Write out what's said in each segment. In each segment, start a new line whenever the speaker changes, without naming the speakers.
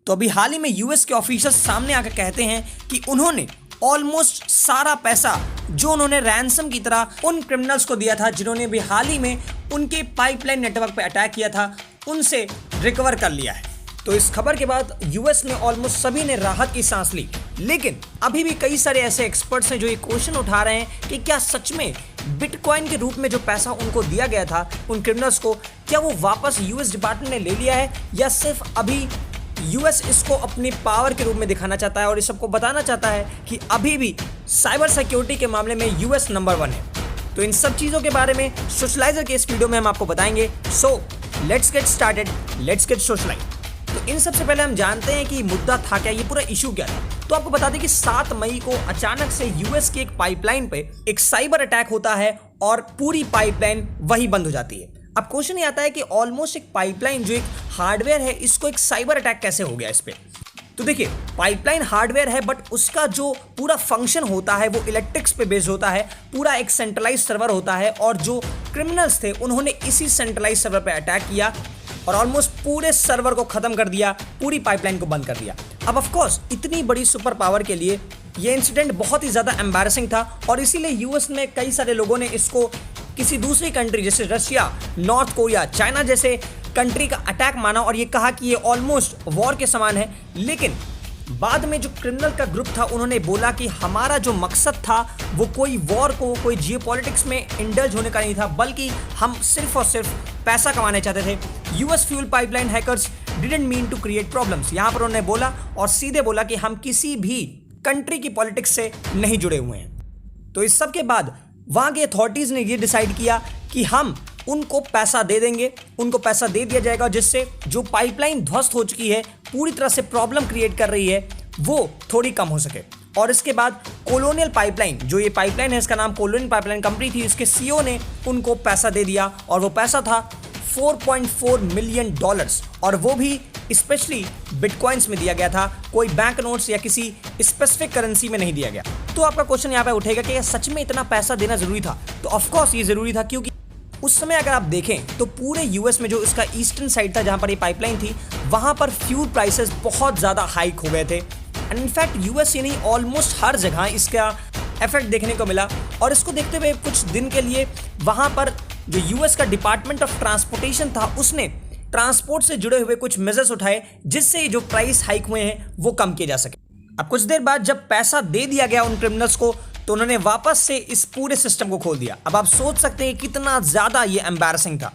तो अभी हाल ही में यूएस के ऑफिसर्स सामने आकर कहते हैं कि उन्होंने ऑलमोस्ट सारा पैसा जो उन्होंने रैंसम की तरह उन क्रिमिनल्स को दिया था जिन्होंने भी हाल ही में उनके पाइपलाइन नेटवर्क पर अटैक किया था, उनसे रिकवर कर लिया है। तो इस खबर के बाद यूएस में ऑलमोस्ट सभी ने राहत की सांस ली, लेकिन अभी भी कई सारे ऐसे एक्सपर्ट्स हैं जो ये क्वेश्चन उठा रहे हैं कि क्या सच में बिटकॉइन के रूप में जो पैसा उनको दिया गया था उन क्रिमिनल्स को, क्या वो वापस यूएस डिपार्टमेंट ने ले लिया है, या सिर्फ अभी यूएस इसको अपनी पावर के रूप में दिखाना चाहता है और इस सबको बताना चाहता है कि अभी भी साइबर सिक्योरिटी के मामले में यूएस नंबर 1 है। तो इन सब चीज़ों के बारे में सोशलाइजर के इस वीडियो में हम आपको बताएंगे। So let's get started, let's get socialize. तो इन सबसे पहले हम जानते हैं कि मुद्दा था क्या, ये पूरा इशू क्या था। तो आपको बता दें कि 7 मई को अचानक से यूएस की एक पाइपलाइन पे एक साइबर अटैक होता है और पूरी पाइपलाइन वही बंद हो जाती है। अब क्वेश्चन ये आता है कि ऑलमोस्ट एक पाइपलाइन जो एक हार्डवेयर है, इसको एक साइबर अटैक कैसे हो गया इस पे। तो देखिए, पाइपलाइन हार्डवेयर है बट उसका जो पूरा फंक्शन होता है वो इलेक्ट्रिक्स पे बेस्ड होता है, पूरा एक सेंट्रलाइज सर्वर होता है, और जो क्रिमिनल्स थे उन्होंने इसी सेंट्रलाइज सर्वर पे अटैक किया और ऑलमोस्ट पूरे सर्वर को खत्म कर दिया, पूरी पाइपलाइन को बंद कर दिया। अब ऑफ कोर्स इतनी बड़ी सुपर पावर के लिए ये इंसिडेंट बहुत ही ज़्यादा एम्बैरेसिंग था और इसीलिए यूएस में कई सारे लोगों ने इसको किसी दूसरी कंट्री जैसे रशिया, नॉर्थ कोरिया, चाइना जैसे कंट्री का अटैक माना और ये कहा कि ये ऑलमोस्ट वॉर के समान है। लेकिन बाद में जो क्रिमिनल का ग्रुप था उन्होंने बोला कि हमारा जो मकसद था वो कोई वॉर को, कोई जियोपॉलिटिक्स में इंडल्ज होने का नहीं था, बल्कि हम सिर्फ और सिर्फ पैसा कमाने चाहते थे। US fuel pipeline hackers didn't mean to create problems, यहाँ पर उन्होंने बोला और सीधे बोला कि हम किसी भी कंट्री की पॉलिटिक्स से नहीं जुड़े हुए हैं। तो इस सब के बाद वहाँ के अथॉरिटीज़ ने ये डिसाइड किया कि हम उनको पैसा दे देंगे, उनको पैसा दे दिया जाएगा जिससे जो पाइपलाइन ध्वस्त हो चुकी है, पूरी तरह से प्रॉब्लम क्रिएट कर रही है, वो थोड़ी कम हो सके। और इसके बाद कॉलोनियल पाइपलाइन, जो ये पाइपलाइन है इसका नाम कॉलोनियल पाइपलाइन कंपनी थी, इसके सीईओ ने उनको पैसा दे दिया और वो पैसा था $4.4 मिलियन, और वो भी स्पेशली बिटकॉइंस में दिया गया था, कोई बैंक नोट्स या किसी स्पेसिफिक करेंसी में नहीं दिया गया। तो आपका क्वेश्चन यहाँ पे उठेगा कि सच में इतना पैसा देना जरूरी था? तो ऑफकोर्स ये जरूरी था, क्योंकि उस समय अगर आप देखें तो पूरे यूएस में जो इसका ईस्टर्न साइड था जहाँ पर ये पाइपलाइन थी, वहाँ पर फ्यूल प्राइसेस बहुत ज़्यादा हाइक हो गए थे। एंड इनफैक्ट यूएस ही नहीं, ऑलमोस्ट हर जगह इसका इफेक्ट देखने को मिला। और इसको देखते हुए कुछ दिन के लिए वहाँ पर जो यूएस का डिपार्टमेंट ऑफ ट्रांसपोर्टेशन था उसने ट्रांसपोर्ट से जुड़े हुए कुछ मेजर्स उठाए जिससे जो प्राइस हाइक हुए हैं वो कम किए जा सके। अब कुछ देर बाद जब पैसा दे दिया गया उन क्रिमिनल्स को तो उन्होंने वापस से इस पूरे सिस्टम को खोल दिया। अब आप सोच सकते हैं कितना ज़्यादा ये एम्बैरेसिंग था।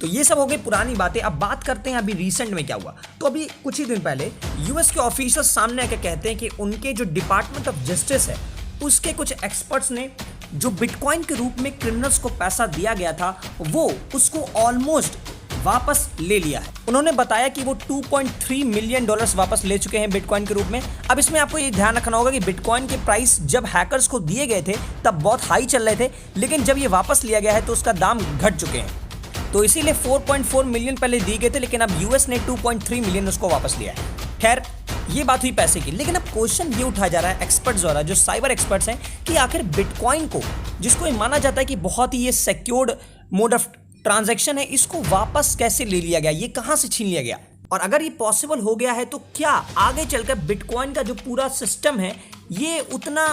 तो ये सब हो गई पुरानी बातें। अब बात करते हैं अभी रिसेंट में क्या हुआ। तो अभी कुछ ही दिन पहले यूएस के ऑफिसर्स सामने आकर कहते हैं कि उनके जो डिपार्टमेंट ऑफ जस्टिस है उसके कुछ एक्सपर्ट्स ने जो बिटकॉइन के रूप में क्रिमिनल्स को पैसा दिया गया था वो उसको ऑलमोस्ट वापस ले लिया है। उन्होंने बताया कि वो $2.3 मिलियन वापस ले चुके हैं बिटकॉइन के रूप में। अब इसमें आपको ये ध्यान रखना होगा कि बिटकॉइन के प्राइस जब हैकर्स को दिए गए थे तब बहुत हाई चल रहे थे, लेकिन जब ये वापस लिया गया है तो उसका दाम घट चुके हैं। तो इसीलिए 4.4 मिलियन पहले दिए गए थे, लेकिन अब यूएस ने 2.3 मिलियन उसको वापस लिया है। खैर, ये बात हुई पैसे की, लेकिन अब क्वेश्चन ये उठाया जा रहा है एक्सपर्ट्स द्वारा, जो साइबर एक्सपर्ट्स हैं, कि आखिर बिटकॉइन को, जिसको माना जाता है कि बहुत ही ये सिक्योर्ड मोड ऑफ ट्रांजैक्शन है, इसको वापस कैसे ले लिया गया, ये कहां से छीन लिया गया? और अगर ये पॉसिबल हो गया है तो क्या आगे चलकर बिटकॉइन का जो पूरा सिस्टम है ये उतना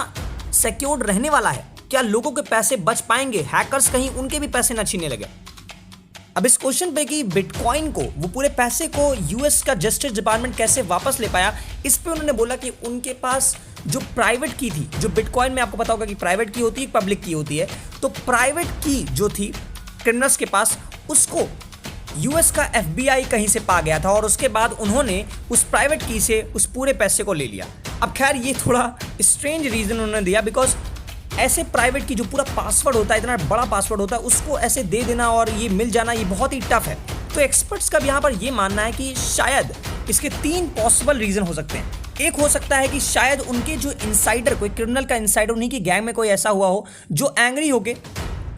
सिक्योर्ड रहने वाला है? क्या लोगों के पैसे बच पाएंगे? हैकर्स कहीं उनके भी पैसे ना छीनने लगे? अब इस क्वेश्चन पे कि बिटकॉइन को, वो पूरे पैसे को यूएस का जस्टिस डिपार्टमेंट कैसे वापस ले पाया, इस पे उन्होंने बोला कि उनके पास जो प्राइवेट की थी, जो बिटकॉइन में आपको पता होगा कि प्राइवेट की होती है, पब्लिक की होती है, तो प्राइवेट की जो थी क्रिमिनल्स के पास, उसको यूएस का एफबीआई कहीं से पा गया था और उसके बाद उन्होंने उस प्राइवेट की से उस पूरे पैसे को ले लिया। अब खैर ये थोड़ा स्ट्रेंज रीजन उन्होंने दिया, बिकॉज ऐसे प्राइवेट की जो पूरा पासवर्ड होता है, इतना बड़ा पासवर्ड होता है, उसको ऐसे दे देना और ये मिल जाना, ये बहुत ही टफ है। तो एक्सपर्ट्स का भी यहाँ पर ये मानना है कि शायद इसके 3 पॉसिबल रीजन हो सकते हैं। एक हो सकता है कि शायद उनके जो इनसाइडर, कोई क्रिमिनल का इनसाइडर, उन्हीं की गैंग में कोई ऐसा हुआ हो जो एंग्री होके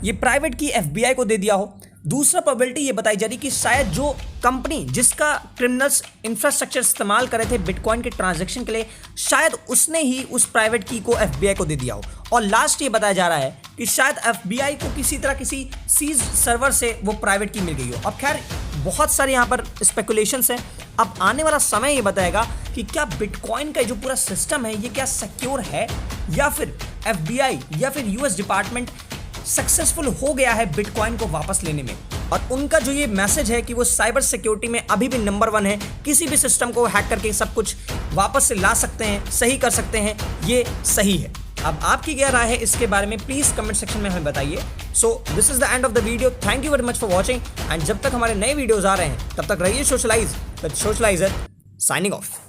ये प्राइवेट की एफबीआई को दे दिया हो, दूसरा प्रोबेबिलिटी ये बताई जा रही कि शायद जो कंपनी जिसका क्रिमिनल्स इंफ्रास्ट्रक्चर इस्तेमाल कर रहे थे बिटकॉइन के ट्रांजैक्शन के लिए, शायद उसने ही उस प्राइवेट की को एफबीआई को दे दिया हो। और लास्ट ये बताया जा रहा है कि शायद एफबीआई को किसी तरह किसी सीज सर्वर से वो प्राइवेट की मिल गई हो। अब खैर बहुत सारे यहाँ पर स्पेकुलेशंस हैं। अब आने वाला समय ये बताएगा कि क्या बिटकॉइन का जो पूरा सिस्टम है ये क्या सिक्योर है, या फिर एफबीआई या फिर यूएस डिपार्टमेंट सक्सेसफुल हो गया है बिटकॉइन को वापस लेने में। और उनका जो ये मैसेज है कि वो साइबर सिक्योरिटी में अभी भी नंबर 1 है, किसी भी सिस्टम को हैक करके सब कुछ वापस से ला सकते हैं, सही कर सकते हैं, ये सही है। अब आपकी क्या राय है इसके बारे में प्लीज कमेंट सेक्शन में हमें बताइए। So this is the end of the video. Thank you very much for watching and जब तक हमारे नए वीडियोज आ रहे हैं तब तक रहिए socialise with socialiser, signing off.